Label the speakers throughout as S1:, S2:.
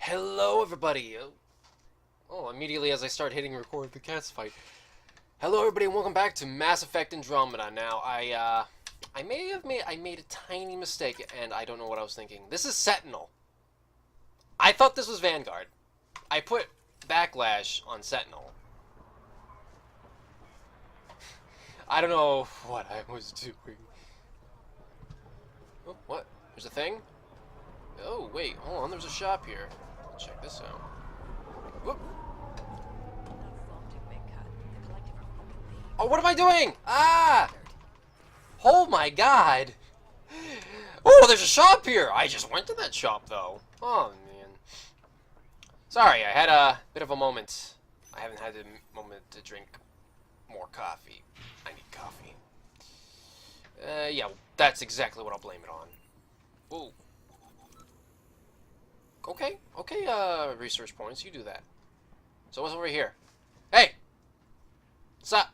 S1: Hello, everybody. Oh, immediately as I start hitting record, the cats fight. Hello, everybody, and welcome back to Mass Effect Andromeda. Now, I made a tiny mistake, and I don't know what I was thinking. This is Sentinel. I thought this was Vanguard. I put Backlash on Sentinel. I don't know what I was doing. Oh, what? There's a thing? Oh, wait, hold on, there's a shop here. Check this out. Whoop. Oh, what am I doing? Ah! Oh my god! Oh, there's a shop here! I just went to that shop, though. Oh, man. Sorry, I had a bit of a moment. I haven't had a moment to drink more coffee. I need coffee. Yeah, that's exactly what I'll blame it on. Whoa. Okay, research points, you do that. So what's over here? Hey! What's up?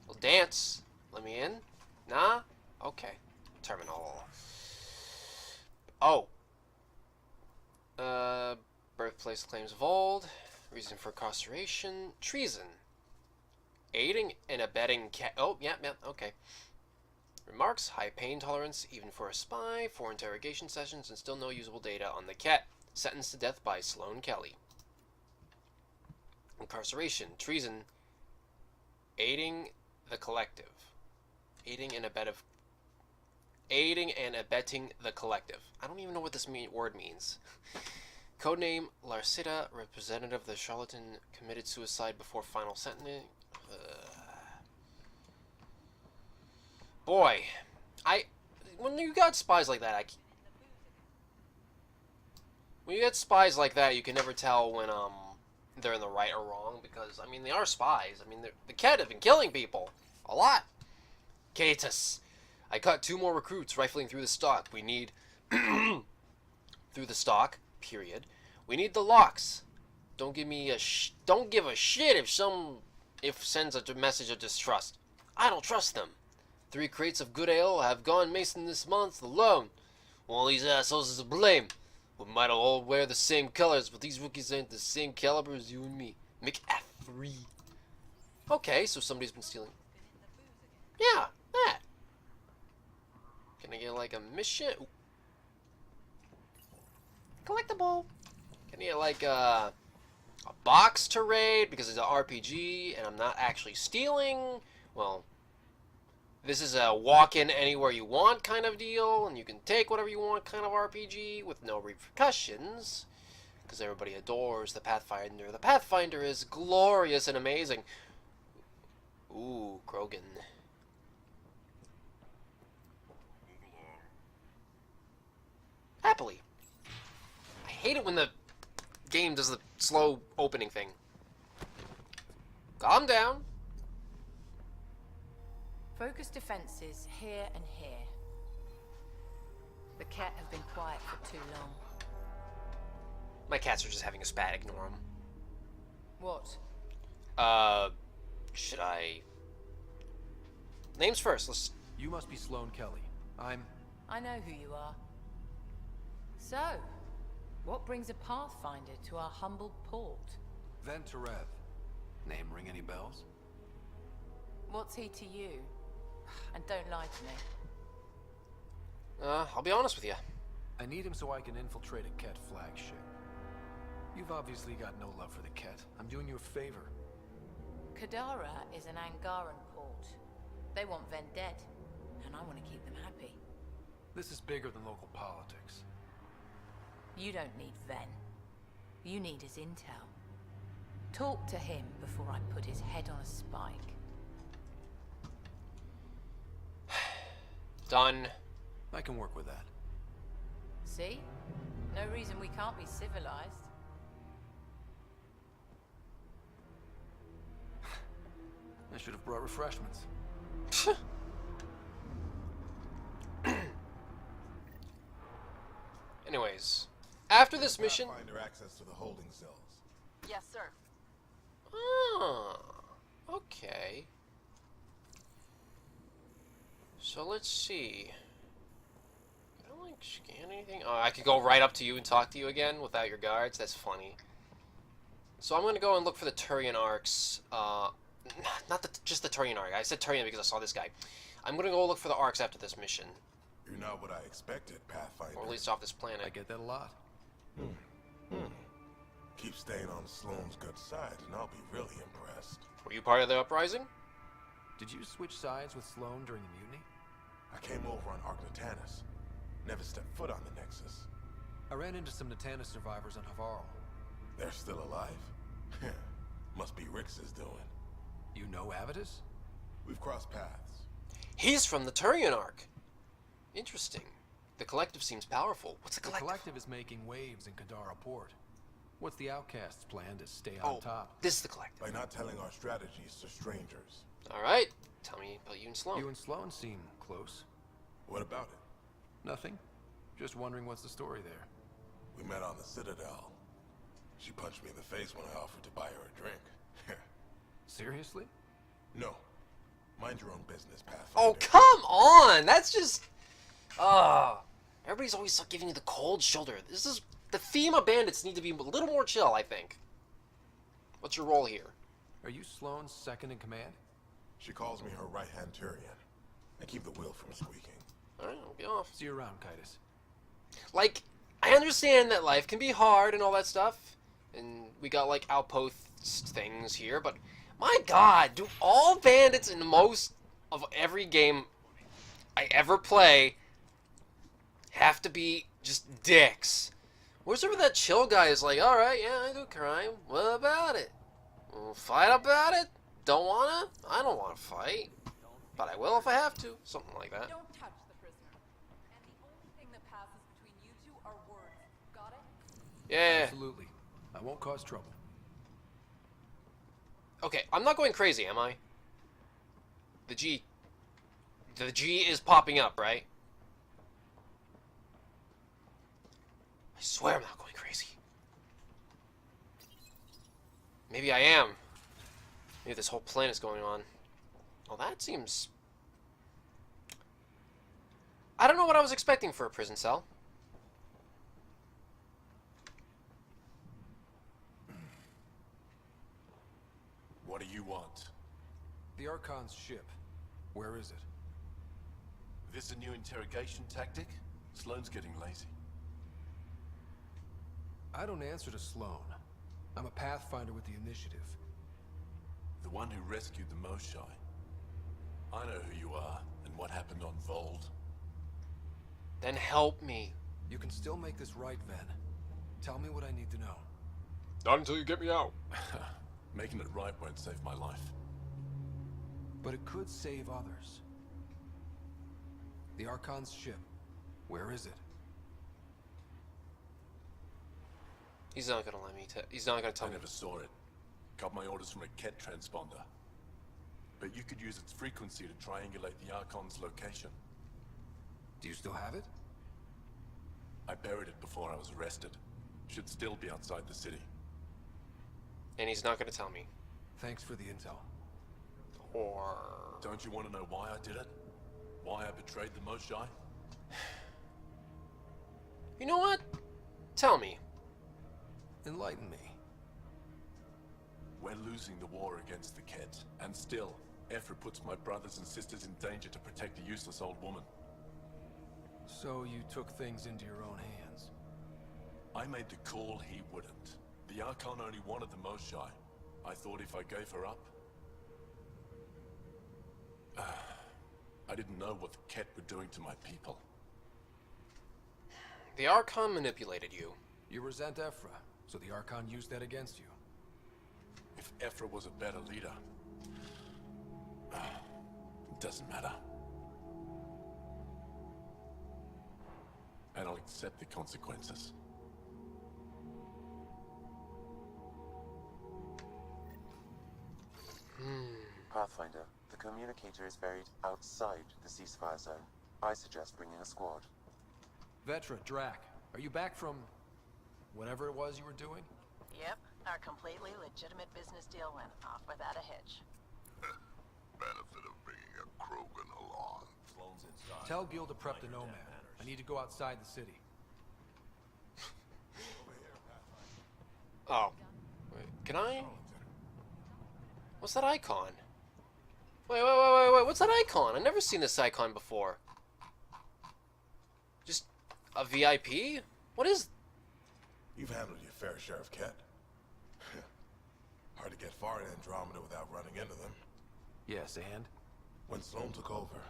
S1: Well, dance. Let me in? Nah? Okay. Terminal. Oh. Birthplace claims of old. Reason for incarceration. Treason. Aiding and abetting oh, yeah, okay. Remarks, high pain tolerance, even for a spy, 4 interrogation sessions, and still no usable data on the cat. Sentenced to death by Sloane Kelly. Incarceration, treason, aiding the collective. Aiding and abetting the collective. I don't even know what this word means. Codename, Larcita, representative of the charlatan, committed suicide before final sentencing. Boy, when you got spies like that, when you get spies like that, you can never tell when they're in the right or wrong, because I mean they are spies. I mean the Ket have been killing people a lot. Catus, I caught 2 more recruits rifling through the stock. We need through the stock. Period. We need the locks. Don't give a shit if sends a message of distrust. I don't trust them. 3 crates of good ale have gone missing this month alone. All these assholes is to blame. We might all wear the same colors, but these rookies ain't the same caliber as you and me. Make F3. Okay, so somebody's been stealing. Yeah, that. Can I get like a mission? Ooh. Collectible. Can I get like a box to raid because it's an RPG and I'm not actually stealing? Well, this is a walk-in anywhere you want kind of deal, and you can take whatever you want kind of RPG with no repercussions, because everybody adores the Pathfinder. The Pathfinder is glorious and amazing. Ooh, Krogan. Happily. I hate it when the game does the slow opening thing. Calm down.
S2: Focus defenses here and here. The Ket have been quiet for too long.
S1: My cats are just having a spat. Ignore them.
S2: What?
S1: Should I... Names first. Let's...
S3: You must be Sloane Kelly.
S2: I know who you are. So, what brings a Pathfinder to our humble port?
S3: Ven Terev. Name ring any bells?
S2: What's he to you? And don't lie to me.
S1: I'll be honest with you.
S3: I need him so I can infiltrate a Ket flagship. You've obviously got no love for the Ket. I'm doing you a favor.
S2: Kadara is an Angaran port. They want Ven dead, and I want to keep them happy.
S3: This is bigger than local politics.
S2: You don't need Ven. You need his intel. Talk to him before I put his head on a spike.
S1: Done.
S3: I can work with that.
S2: See? No reason we can't be civilized.
S3: I should have brought refreshments.
S1: Anyways, after this mission...
S4: Find their access to the holding cells.
S2: Yes, sir.
S1: Oh, okay. So let's see. Can I like scan anything? Oh, I could go right up to you and talk to you again without your guards. That's funny. So I'm gonna go and look for the Turian arcs. Not just the Turian arc. I said Turian because I saw this guy. I'm gonna go look for the arcs after this mission,
S4: You're not what I expected, Pathfinder.
S1: or at least off this planet.
S3: I get that a lot.
S4: Keep staying on Sloane's good side, and I'll be really impressed.
S1: Were you part of the uprising?
S3: Did you switch sides with Sloane during the mutiny?
S4: I came over on Arcnatanus. Never stepped foot on the Nexus.
S3: I ran into some Natanus survivors on Havarl.
S4: They're still alive. Must be Rix's doing.
S3: You know Avitus?
S4: We've crossed paths.
S1: He's from the Turian arc. Interesting. The Collective seems powerful. What's the
S3: The
S1: Collective?
S3: Collective is making waves in Kadara Port. What's the Outcast's plan to stay on top?
S1: This is the Collective.
S4: By not telling our strategies to strangers.
S1: All right. Tell me about you and Sloane.
S3: You and Sloane seem close.
S4: What about it?
S3: Nothing. Just wondering what's the story there.
S4: We met on the Citadel. She punched me in the face when I offered to buy her a drink.
S3: Seriously?
S4: No. Mind your own business, Pathfinder.
S1: Oh, come on! That's just... everybody's always giving you the cold shoulder. This is... The theme of bandits need to be a little more chill, I think. What's your role here?
S3: Are you Sloane's second in command?
S4: She calls me her right-hand Turian. I keep the wheel from squeaking.
S1: Alright, I'll be off.
S3: See you around, Kitus.
S1: Like, I understand that life can be hard and all that stuff. And we got, like, outpost things here, but... My god, do all bandits in most of every game I ever play have to be just dicks? Where's over that chill guy is like, alright, yeah, I do crime. What about it? We'll fight about it? Don't wanna? I don't wanna fight. But I will if I have to. Something like that.
S5: Don't touch the prisoner. And the only thing that passes between you two are words. Got it?
S1: Yeah.
S3: Absolutely. I won't cause trouble.
S1: Okay, I'm not going crazy, am I? The G is popping up, right? I swear I'm not going crazy. Maybe I am. Maybe this whole planet's going on. Well, that seems... I don't know what I was expecting for a prison cell.
S6: What do you want?
S3: The Archon's ship. Where is it?
S6: This a new interrogation tactic? Sloane's getting lazy.
S3: I don't answer to Sloane. I'm a Pathfinder with the initiative.
S6: The one who rescued the Moshai. I know who you are, and what happened on Vold.
S1: Then help me.
S3: You can still make this right, Ven. Tell me what I need to know.
S1: Not until you get me out.
S6: Making it right won't save my life.
S3: But it could save others. The Archon's ship. Where is it?
S1: He's not gonna let me. He's not gonna tell
S6: I
S1: me.
S6: never saw it. Got my orders from a Ket transponder. But you could use its frequency to triangulate the Archon's location.
S3: Do you still have it?
S6: I buried it before I was arrested. Should still be outside the city.
S1: And he's not gonna tell me.
S3: Thanks for the intel.
S1: Or...
S6: Don't you want to know why I did it? Why I betrayed the Moshai?
S1: You know what? Tell me.
S3: Enlighten me.
S6: We're losing the war against the Ket, and still, Ephra puts my brothers and sisters in danger to protect a useless old woman.
S3: So you took things into your own hands.
S6: I made the call he wouldn't. The Archon only wanted the Moshai. I thought if I gave her up... I didn't know what the Ket were doing to my people.
S1: The Archon manipulated you.
S3: You resent Ephra, so the Archon used that against you.
S6: If Ephra was a better leader... it doesn't matter. And I'll accept the consequences.
S7: Pathfinder, the communicator is buried outside the ceasefire zone. I suggest bringing a squad.
S3: Vetra, Drac, are you back from... whatever it was you were doing?
S8: Yep, our completely legitimate business deal went off without a hitch.
S4: Benefit of bringing a Krogan along.
S3: Tell Gil to prep the Nomad. I need to go outside the city.
S1: Oh. Wait, can I? What's that icon? Wait, what's that icon? I've never seen this icon before. Just a VIP? What is...
S4: You've handled your fair share of Ket. Hard to get far in Andromeda without running into them.
S3: Yes, and?
S4: When Sloane took over,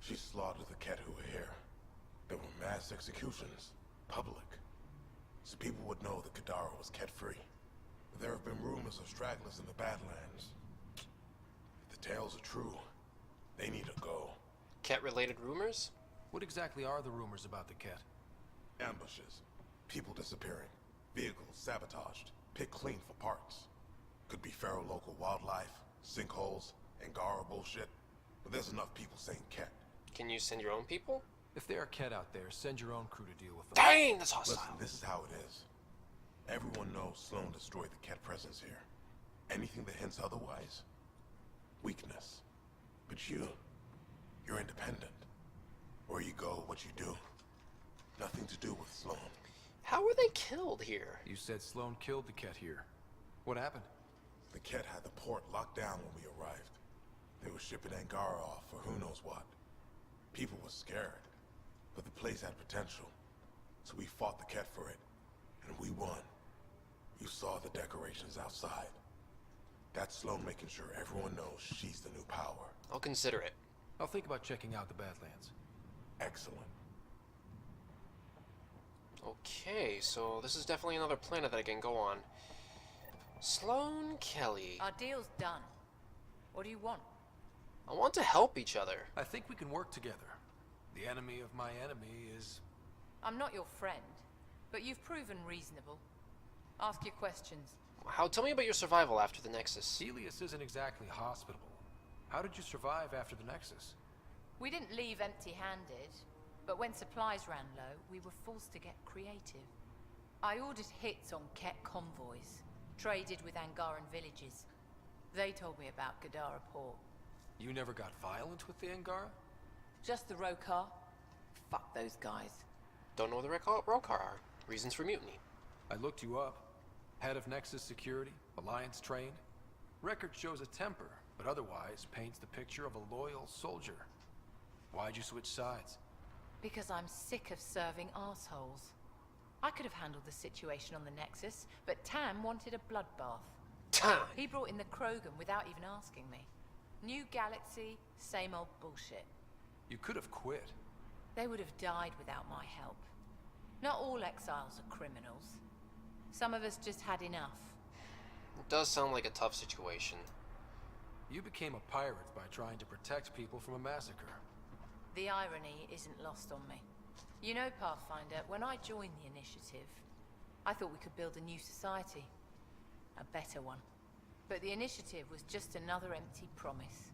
S4: she slaughtered the Ket who were here. There were mass executions, public. So people would know that Kadara was Ket-free. There have been rumors of stragglers in the Badlands. If the tales are true, they need to go.
S1: Ket-related rumors?
S3: What exactly are the rumors about the Ket?
S4: Ambushes, people disappearing, vehicles sabotaged, picked clean for parts. Could be feral local wildlife, sinkholes, Angara bullshit. But there's enough people saying Ket.
S1: Can you send your own people?
S3: If there are Ket out there, send your own crew to deal with them.
S1: Dang, that's hostile.
S4: Listen, this is how it is. Everyone knows Sloane destroyed the Ket presence here. Anything that hints otherwise, weakness. But you're independent. Where you go, what you do. Nothing to do with Sloane.
S1: How were they killed here?
S3: You said Sloane killed the Ket here. What happened?
S4: The Ket had the port locked down when we arrived. They were shipping Angara off for who knows what. People were scared, but the place had potential. So we fought the Ket for it, and we won. You saw the decorations outside. That's Sloane making sure everyone knows she's the new power.
S1: I'll consider it.
S3: I'll think about checking out the Badlands.
S4: Excellent.
S1: Okay, so this is definitely another planet that I can go on. Sloane Kelly.
S2: Our deal's done. What do you want?
S1: I want to help each other.
S3: I think we can work together. The enemy of my enemy is...
S2: I'm not your friend, but you've proven reasonable. Ask your questions.
S1: Tell me about your survival after the Nexus.
S3: Helios isn't exactly hospitable. How did you survive after the Nexus?
S2: We didn't leave empty-handed, but when supplies ran low, we were forced to get creative. I ordered hits on Ket convoys, traded with Angaran villages. They told me about Kadara Port.
S3: You never got violent with the Angara?
S2: Just the Rokar? Fuck those guys.
S1: Don't know what the Rokar are. Reasons for mutiny.
S3: I looked you up. Head of Nexus Security, Alliance trained. Record shows a temper, but otherwise paints the picture of a loyal soldier. Why'd you switch sides?
S2: Because I'm sick of serving assholes. I could have handled the situation on the Nexus, but Tam wanted a bloodbath.
S1: Time.
S2: He brought in the Krogan without even asking me. New galaxy, same old bullshit.
S3: You could have quit.
S2: They would have died without my help. Not all exiles are criminals. Some of us just had enough.
S1: It does sound like a tough situation.
S3: You became a pirate by trying to protect people from a massacre.
S2: The irony isn't lost on me. You know, Pathfinder, when I joined the Initiative, I thought we could build a new society. A better one. But the Initiative was just another empty promise.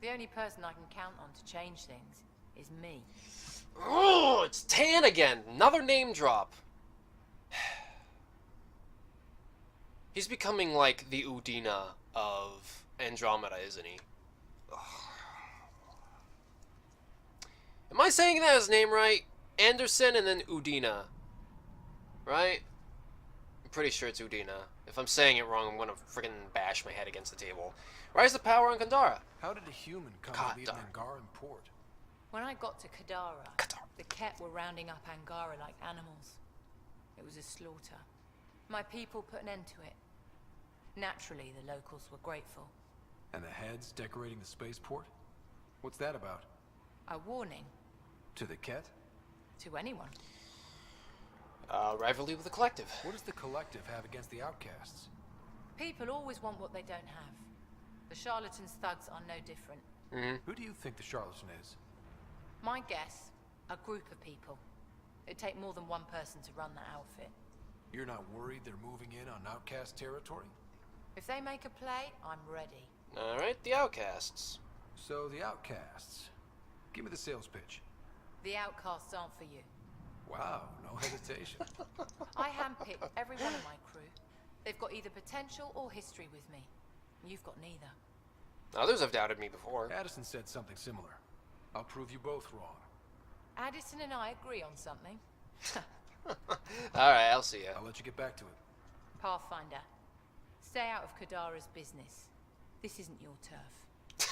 S2: The only person I can count on to change things is me.
S1: Oh, it's Tan again. Another name drop. He's becoming like the Udina of Andromeda, isn't he? Ugh. Am I saying that his name right? Anderson and then Udina. Right? I'm pretty sure it's Udina. If I'm saying it wrong, I'm gonna friggin' bash my head against the table. Rise the power on Kandara.
S3: How did a human come
S1: God
S3: to lead
S1: darn.
S3: an Angaran port?
S2: When I got to Kadara,
S1: Kadara.
S2: the Ket were rounding up Angara like animals. It was a slaughter. My people put an end to it. Naturally, the locals were grateful.
S3: And the heads decorating the spaceport? What's that about?
S2: A warning
S3: To the Ket?
S2: to anyone.
S1: Rivalry with the Collective.
S3: What does the Collective have against the outcasts?
S2: People always want what they don't have. The charlatans' thugs are no different.
S3: Who do you think the charlatan is?
S2: My guess, a group of people. It'd take more than one person to run that outfit.
S3: You're not worried they're moving in on outcast territory?
S2: If they make a play, I'm ready.
S1: Alright, the Outcasts.
S3: So the outcasts. Give me the sales pitch.
S2: The outcasts aren't for you.
S3: Wow, no hesitation.
S2: I handpicked every one of my crew. They've got either potential or history with me. You've got neither.
S1: Others have doubted me before.
S3: Addison said something similar. I'll prove you both wrong.
S2: Addison and I agree on something.
S1: Alright, I'll see ya.
S3: I'll let you get back to it.
S2: Pathfinder, stay out of Kadara's business. This isn't your turf.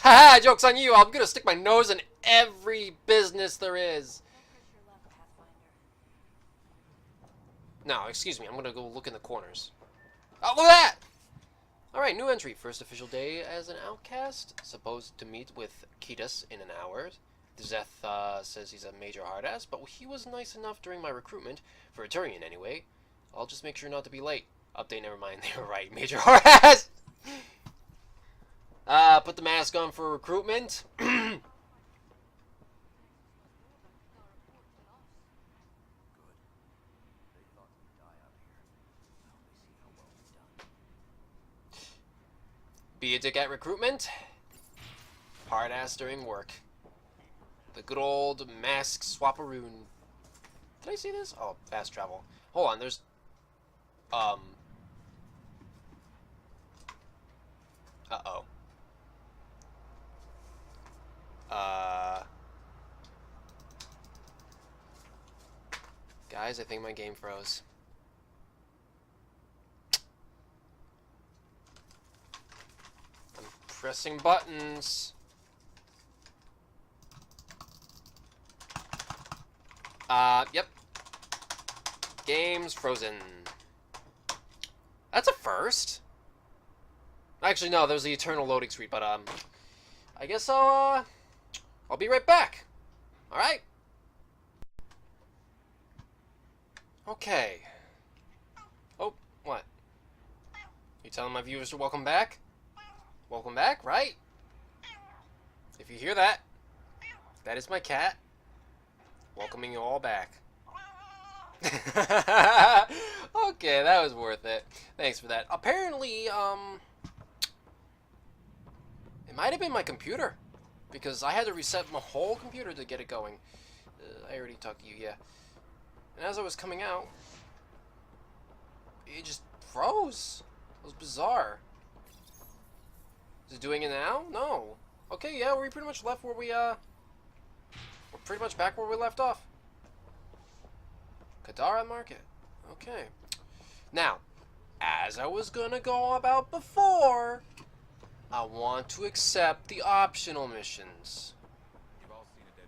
S1: Haha, joke's on you. I'm gonna stick my nose in every business there is. No, excuse me. I'm gonna go look in the corners. Oh, look at that! Alright, new entry. First official day as an outcast. Supposed to meet with Ketis in an hour. Zeth says he's a major hard-ass, but he was nice enough during my recruitment, for a Turian anyway. I'll just make sure not to be late. Update, never mind. They were right. Major hard-ass! Put the mask on for recruitment. Be a dick at recruitment. Hard ass during work. The good old mask swapperoon. Did I see this? Oh, fast travel. Hold on, there's... Uh-oh. Guys, I think my game froze. I'm pressing buttons. Yep. Game's frozen. That's a first. Actually, no, there was the eternal loading screen, but, I guess I'll be right back. Alright? Okay. Oh, what? You telling my viewers to welcome back? Welcome back, right? If you hear that, that is my cat. Welcoming you all back. Okay, that was worth it. Thanks for that. Apparently, it might have been my computer. Because I had to reset my whole computer to get it going. I already talked to you, yeah. And as I was coming out, it just froze. It was bizarre. Is it doing it now? No. Okay, yeah, we pretty much left where we, we're pretty much back where we left off. Kadara Market. Okay. Now, as I was gonna go about before, I want to accept the optional missions.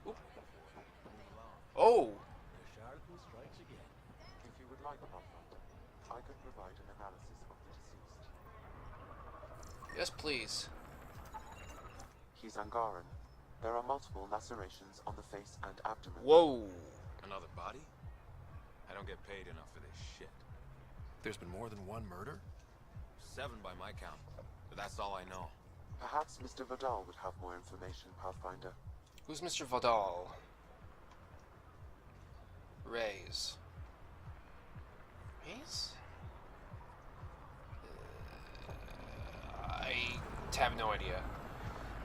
S1: Oop. Oh.
S7: If you would like, Pathfinder, I could provide an analysis of the deceased.
S1: Yes, please.
S7: He's Angaran. There are multiple lacerations on the face and abdomen.
S1: Whoa.
S9: Another body? I don't get paid enough for this shit.
S3: There's been more than one murder?
S9: 7 by my count, but that's all I know.
S7: Perhaps Mr. Vidal would have more information, Pathfinder.
S1: Who's Mr. Vidal? Rays. Rays? I have no idea.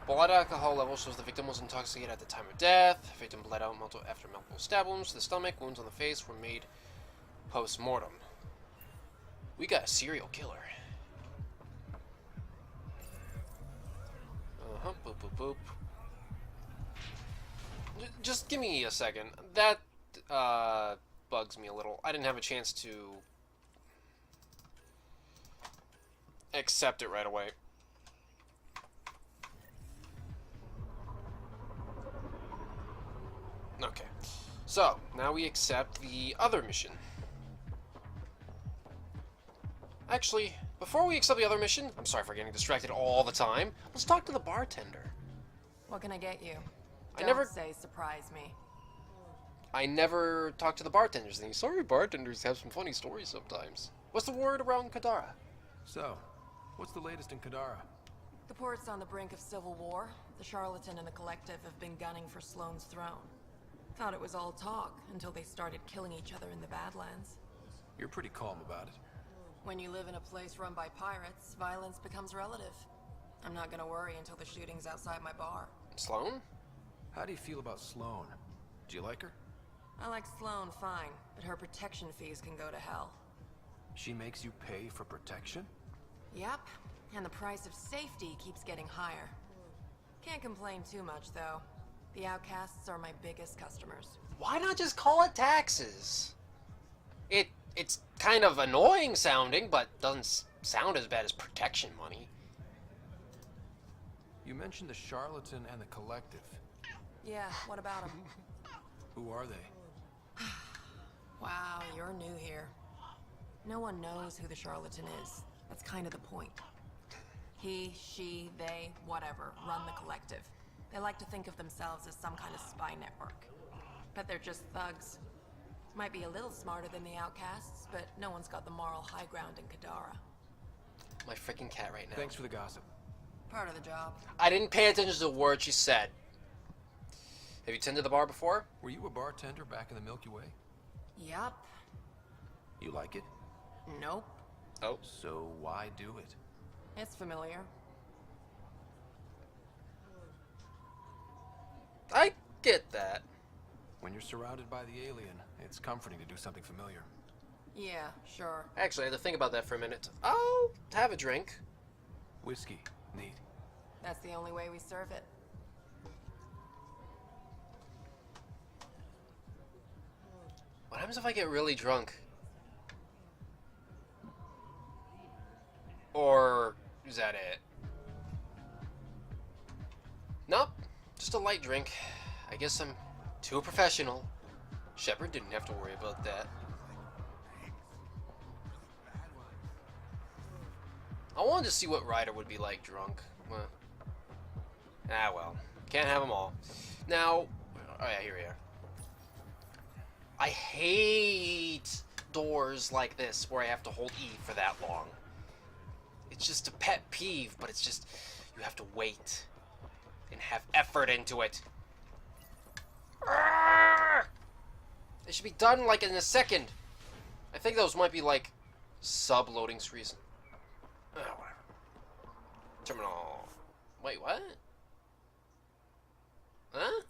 S1: Blood alcohol level shows the victim was intoxicated at the time of death. Victim bled out after multiple stab wounds to the stomach. Wounds on the face were made post-mortem. We got a serial killer. Boop, boop, boop. Just give me a second. That, bugs me a little. I didn't have a chance to accept it right away. Okay. So, now we accept the other mission. Actually, before we accept the other mission, I'm sorry for getting distracted all the time, let's talk to the bartender.
S10: What can I get you?
S1: I never
S10: say surprise me.
S1: I never talk to the bartenders. And sorry, bartenders have some funny stories sometimes. What's the word around Kadara?
S3: So, what's the latest in Kadara?
S10: The port's on the brink of civil war. The Charlatan and the Collective have been gunning for Sloane's throne. Thought it was all talk until they started killing each other in the Badlands.
S3: You're pretty calm about it.
S10: When you live in a place run by pirates, violence becomes relative. I'm not gonna worry until the shooting's outside my bar.
S1: Sloane?
S3: How do you feel about Sloane? Do you like her?
S10: I like Sloane fine, but her protection fees can go to hell.
S3: She makes you pay for protection?
S10: Yep, and the price of safety keeps getting higher. Can't complain too much, though. The outcasts are my biggest customers.
S1: Why not just call it taxes? It's kind of annoying sounding, but doesn't sound as bad as protection money.
S3: You mentioned the Charlatan and the Collective.
S10: Yeah, what about them?
S3: Who are they?
S10: Wow, you're new here. No one knows who the Charlatan is. That's kind of the point. He, she, they, whatever, run the Collective. They like to think of themselves as some kind of spy network. But they're just thugs. Might be a little smarter than the outcasts, but no one's got the moral high ground in Kadara.
S1: My freaking cat right now.
S3: Thanks for the gossip.
S10: Part of the job.
S1: I didn't pay attention to the word she said. Have you tended the bar before?
S3: Were you a bartender back in the Milky Way?
S10: Yup.
S3: You like it?
S10: Nope.
S1: Oh.
S3: So why do it?
S10: It's familiar.
S1: I get that.
S3: When you're surrounded by the alien, it's comforting to do something familiar.
S10: Yeah, sure.
S1: Actually, I had to think about that for a minute. I'll have a drink.
S3: Whiskey. Neat.
S10: That's the only way we serve it.
S1: What happens if I get really drunk? Or is that it? Nope, just a light drink. I guess I'm too professional. Shepard didn't have to worry about that. I wanted to see what Ryder would be like drunk. Well, can't have them all. Now, oh yeah, here we are. I hate doors like this where I have to hold E for that long. It's just a pet peeve, but it's just, you have to wait and have effort into it. It should be done like in a second. I think those might be like sub-loading screens. Whatever. Terminal. Wait, what? Huh?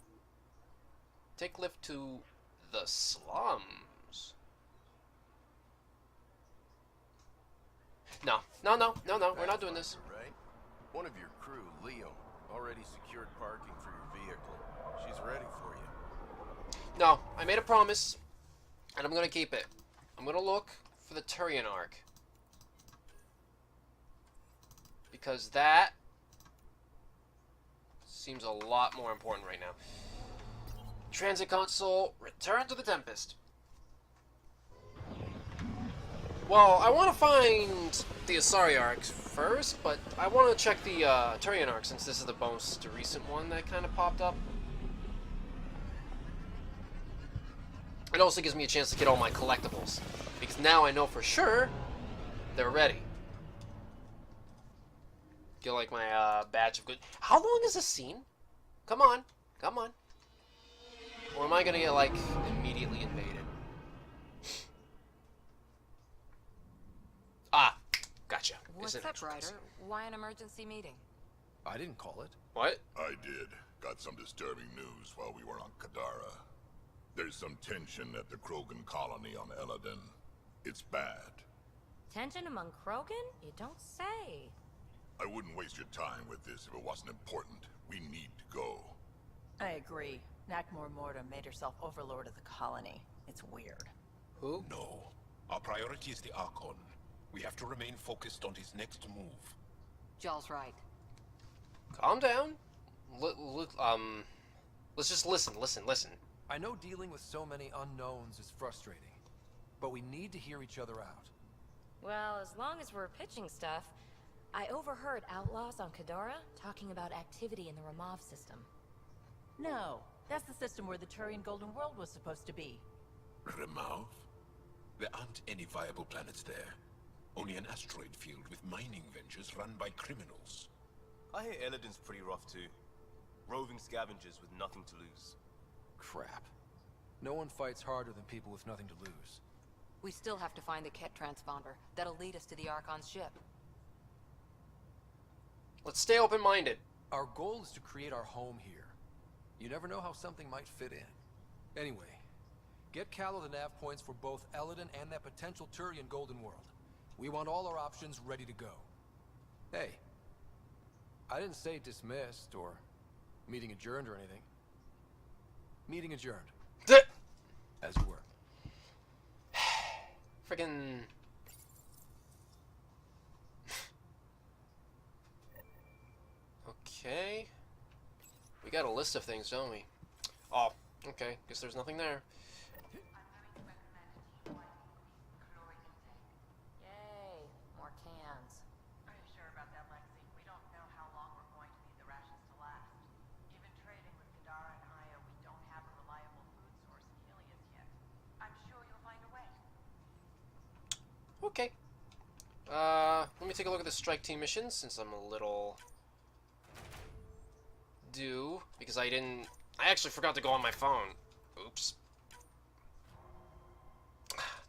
S1: Take lift to the slums. No, we're not doing this.
S11: Right? One of your crew, Leo, already secured parking for your vehicle. She's ready for you.
S1: No, I made a promise, and I'm gonna keep it. I'm gonna look for the Turian Arc. Because that seems a lot more important right now. Transit console, return to the Tempest. Well, I want to find the Asari Arc first, but I want to check the Turian Arc since this is the most recent one that kind of popped up. It also gives me a chance to get all my collectibles, because now I know for sure they're ready. Get like my batch of good. How long is this scene? Come on, come on. Or am I gonna get like immediately invaded? Ah, gotcha.
S12: What's up, Ryder? Why an emergency meeting?
S3: I didn't call it.
S1: What?
S4: I did. Got some disturbing news while we were on Kadara. There's some tension at the Krogan colony on Eladin. It's bad.
S12: Tension among Krogan? You don't say.
S4: I wouldn't waste your time with this if it wasn't important. We need to go.
S8: I agree. Nakmor Morta made herself overlord of the colony. It's weird.
S1: Who?
S13: No. Our priority is the Archon. We have to remain focused on his next move.
S12: Jall's right.
S1: Calm down. Let's just listen.
S3: I know dealing with so many unknowns is frustrating, but we need to hear each other out.
S12: Well, as long as we're pitching stuff, I overheard outlaws on Kadara talking about activity in the Ramov system.
S8: No, that's the system where the Turian Golden World was supposed to be.
S13: Remouth? There aren't any viable planets there. Only an asteroid field with mining ventures run by criminals.
S14: I hear Eladin's pretty rough too. Roving scavengers with nothing to lose.
S3: Crap. No one fights harder than people with nothing to lose.
S12: We still have to find the Ket transponder. That'll lead us to the Archon's ship.
S1: Let's stay open-minded.
S3: Our goal is to create our home here. You never know how something might fit in. Anyway, get Callow the nav points for both Eladin and that potential Turian Golden World. We want all our options ready to go. Hey, I didn't say dismissed or meeting adjourned or anything. Meeting adjourned.
S1: Th-
S3: As you were.
S1: Friggin'... Okay. We got a list of things, don't we? Oh, okay. Guess there's nothing there.
S2: Yay, more cans.
S8: Are you sure about that, Lexi? We don't know how long we're going to need the rations to last. Even trading with Kadara and Aya, we don't have a reliable food source in Helios yet. I'm sure you'll find a way.
S1: Okay. Let me take a look at the strike team missions since I'm a little due because I actually forgot to go on my phone. Oops.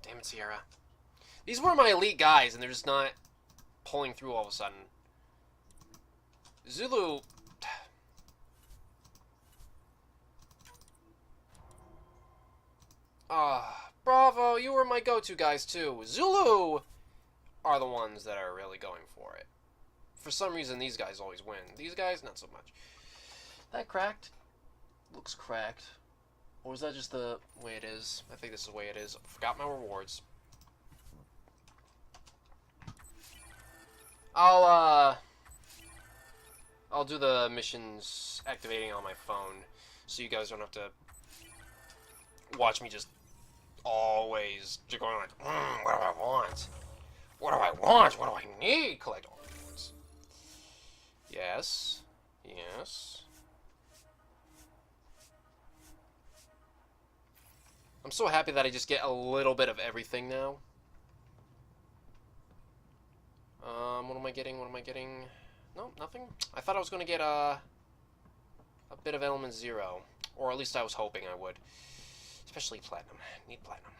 S1: Damn it, Sierra. These were my elite guys and they're just not pulling through all of a sudden. Zulu. Bravo, you were my go-to guys too. Zulu are the ones that are really going for it. For some reason, these guys always win. These guys, not so much. That cracked? Looks cracked. Or is that just the way it is? I think this is the way it is. Forgot my rewards. I'll do the missions activating on my phone, so you guys don't have to watch me just always going like, what do I want? What do I want? What do I need? Collect all the rewards. Yes. Yes. I'm so happy that I just get a little bit of everything now. What am I getting? What am I getting? No, nothing. I thought I was going to get a bit of element 0. Or at least I was hoping I would. Especially platinum. Need platinum.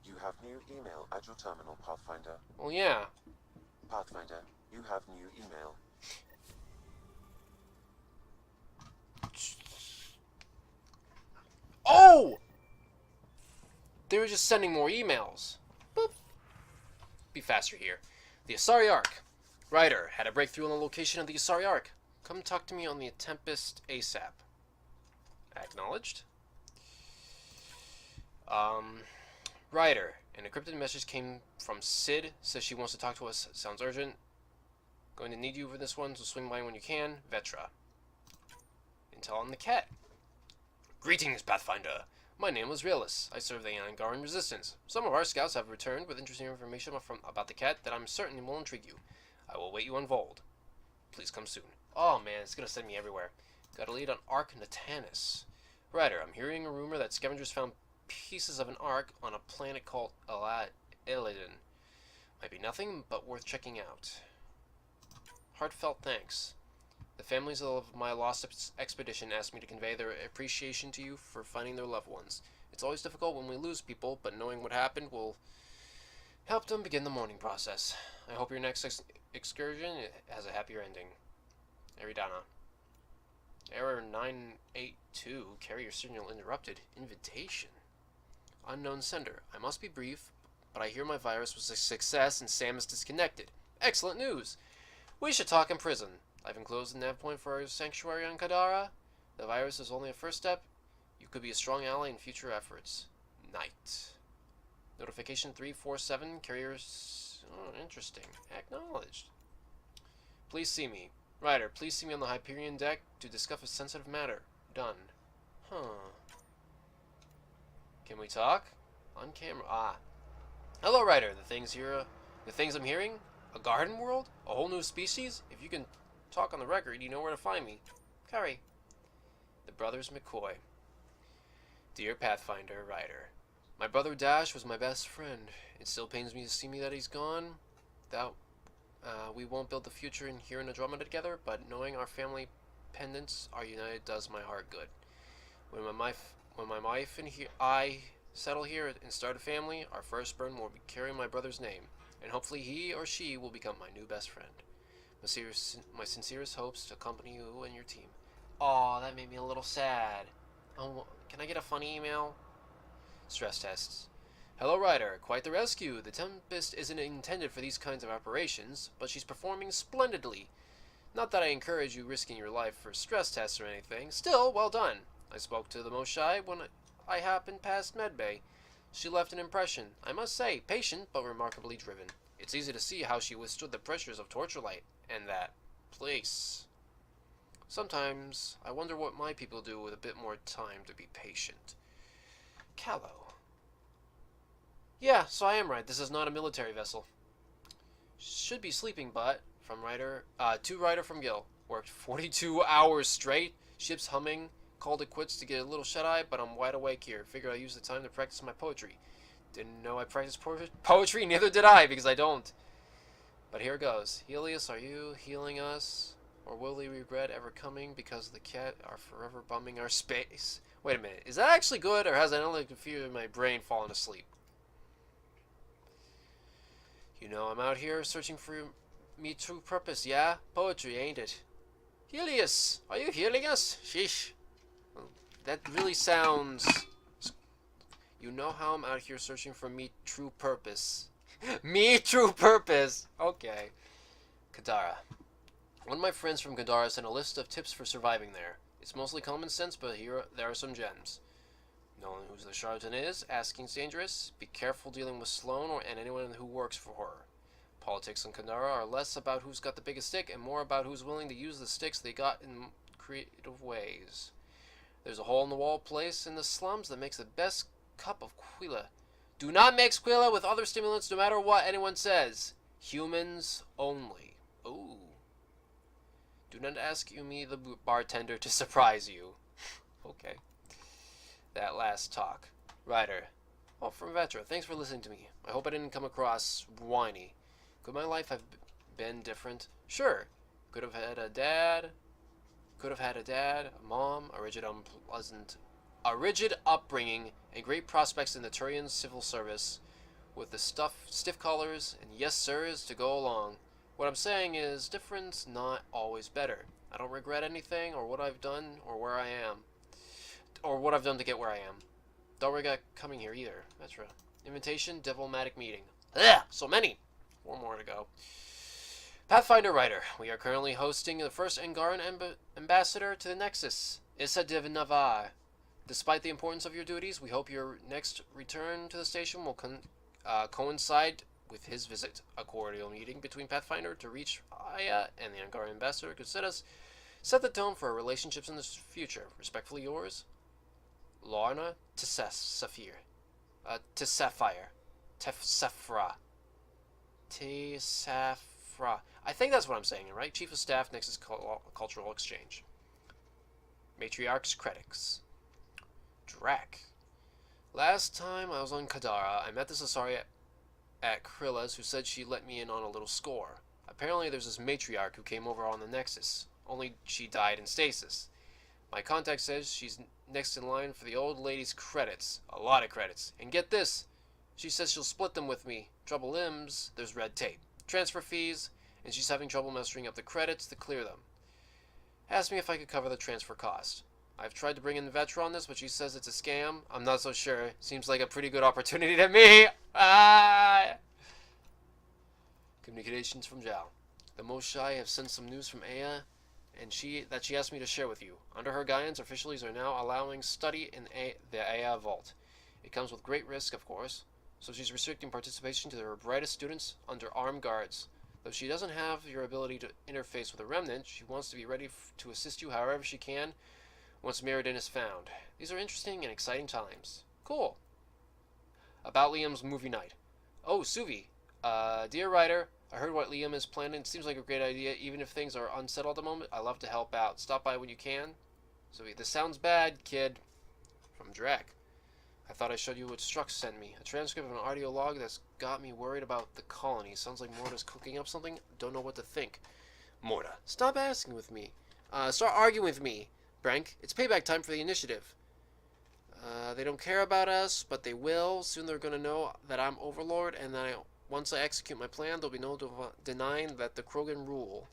S7: You have new email at your terminal, Pathfinder.
S1: Well, yeah.
S7: Pathfinder, you have new email.
S1: Oh! They were just sending more emails. Boop. Be faster here. The Asari Ark. Ryder, had a breakthrough on the location of the Asari Ark. Come talk to me on the Tempest ASAP. Acknowledged. Ryder, an encrypted message came from Sid. Says she wants to talk to us. Sounds urgent. Going to need you for this one, so swing by when you can. Vetra. Intel on the cat. Greetings, Pathfinder. My name is Realis. I serve the Angaran Resistance. Some of our scouts have returned with interesting information about the cat that I'm certain will intrigue you. I will wait you on Vold. Please come soon. Oh man, it's gonna send me everywhere. Got a lead on Ark Natanis. Ryder, I'm hearing a rumor that scavengers found pieces of an Ark on a planet called Illidan. Might be nothing, but worth checking out. Heartfelt thanks. The families of my lost expedition asked me to convey their appreciation to you for finding their loved ones. It's always difficult when we lose people, but knowing what happened will help them begin the mourning process. I hope your next excursion has a happier ending. Eridana. Error 982. Carrier signal interrupted. Invitation. Unknown sender. I must be brief, but I hear my virus was a success and Sam is disconnected. Excellent news. We should talk in prison. I've enclosed the nav point for our sanctuary on Kadara. The virus is only a first step. You could be a strong ally in future efforts. Night. Notification 347. Carriers... Oh, interesting. Acknowledged. Please see me. Ryder, please see me on the Hyperion deck to discuss a sensitive matter. Done. Huh. Can we talk? On camera. Ah. Hello, Ryder. The things I'm hearing? A garden world? A whole new species? If you can talk on the record, you know where to find me. Curry. The Brothers McCoy. Dear Pathfinder, Ryder. My brother Dash was my best friend. It still pains me to see that he's gone. We won't build the future here in Andromeda together, but knowing our family pendants are united does my heart good. When my wife and I settle here and start a family, our firstborn will be carrying my brother's name, and hopefully he or she will become my new best friend. My sincerest hopes to accompany you and your team. Aw, that made me a little sad. Can I get a funny email? Stress tests. Hello, Ryder. Quite the rescue. The Tempest isn't intended for these kinds of operations, but she's performing splendidly. Not that I encourage you risking your life for stress tests or anything. Still, well done. I spoke to the most shy when I happened past Medbay. She left an impression, I must say, patient but remarkably driven. It's easy to see how she withstood the pressures of torture light and that place. Sometimes I wonder what my people do with a bit more time to be patient. Callow. Yeah, so I am right. This is not a military vessel. Should be sleeping, but to Ryder from Gil. Worked 42 hours straight. Ship's humming. Called it quits to get a little shut-eye, but I'm wide awake here. Figured I'd use the time to practice my poetry. Didn't know I practiced poetry, neither did I, because I don't. But here goes. Helios, are you healing us? Or will we regret ever coming because the cat are forever bumming our space? Wait a minute. Is that actually good, or has I only confused my brain fallen asleep? You know, I'm out here searching for me true purpose, yeah? Poetry, ain't it? Helios, are you healing us? Sheesh. Well, that really sounds... You know how I'm out here searching for me true purpose. Me true purpose! Okay. Kadara. One of my friends from Kadara sent a list of tips for surviving there. It's mostly common sense, but there are some gems. Knowing who the charlatan is, asking's dangerous. Be careful dealing with Sloane and anyone who works for her. Politics in Kadara are less about who's got the biggest stick and more about who's willing to use the sticks they got in creative ways. There's a hole-in-the-wall place in the slums that makes the best cup of Quila. Do not mix Quila with other stimulants no matter what anyone says. Humans only. Ooh. Do not ask me, the bartender, to surprise you. Okay. That last talk. Ryder. Oh, from Vetra. Thanks for listening to me. I hope I didn't come across whiny. Could my life have been different? Sure. Could have had a dad, a mom, a rigid upbringing, and great prospects in the Turian civil service, with the stiff collars and yes sirs to go along. What I'm saying is, difference not always better. I don't regret anything or what I've done or where I am. Or what I've done to get where I am. Don't regret coming here either. That's right. Invitation, diplomatic meeting. Ugh, so many. 4 more to go. Pathfinder Writer. We are currently hosting the first Angaran ambassador to the Nexus, Issa de Navar. Despite the importance of your duties, we hope your next return to the station will coincide with his visit. A cordial meeting between Pathfinder to reach Aya and the Angaran ambassador could set the tone for our relationships in the future. Respectfully yours, Lorna Tessafra. I think that's what I'm saying, right? Chief of Staff, Nexus Cultural Exchange. Matriarch's Credits. Drac. Last time I was on Kadara, I met this Asari at Krilla's who said she let me in on a little score. Apparently there's this matriarch who came over on the Nexus, only she died in stasis. My contact says she's next in line for the old lady's credits. A lot of credits. And get this, she says she'll split them with me. Trouble limbs, there's red tape. Transfer fees, and she's having trouble mustering up the credits to clear them. Asked me if I could cover the transfer cost. I've tried to bring in Vetra on this, but she says it's a scam. I'm not so sure. Seems like a pretty good opportunity to me. Communications from Zhao. The Most Shy have sent some news from Aya, and she asked me to share with you. Under her guidance, officials are now allowing study in the Aya Vault. It comes with great risk, of course, so she's restricting participation to her brightest students under armed guards. Though she doesn't have your ability to interface with a remnant, she wants to be ready to assist you however she can once Mirrodin is found. These are interesting and exciting times. Cool. About Liam's movie night. Oh, Suvi. Dear writer, I heard what Liam is planning. It seems like a great idea, even if things are unsettled at the moment. I love to help out. Stop by when you can. Suvi, this sounds bad, kid. From Drac. I thought I showed you what Strux sent me. A transcript of an audio log that's got me worried about the colony. Sounds like Morta's cooking up something. Don't know what to think. Morta, stop asking with me. Start arguing with me. Brank, it's payback time for the initiative. They don't care about us, but they will. Soon they're gonna know that I'm Overlord, and then once I execute my plan, there'll be no denying that the Krogan rule.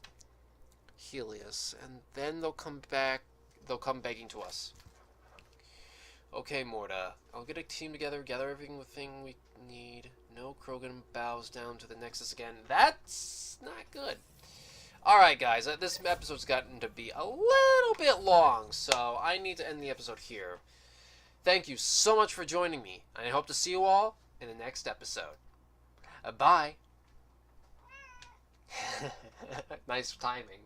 S1: Helios. And then they'll come begging to us. Okay, Morta. I'll get a team together, gather everything we need. No Krogan bows down to the Nexus again. That's not good. Alright, guys, this episode's gotten to be a little bit long, so I need to end the episode here. Thank you so much for joining me, and I hope to see you all in the next episode. Bye. Nice timing.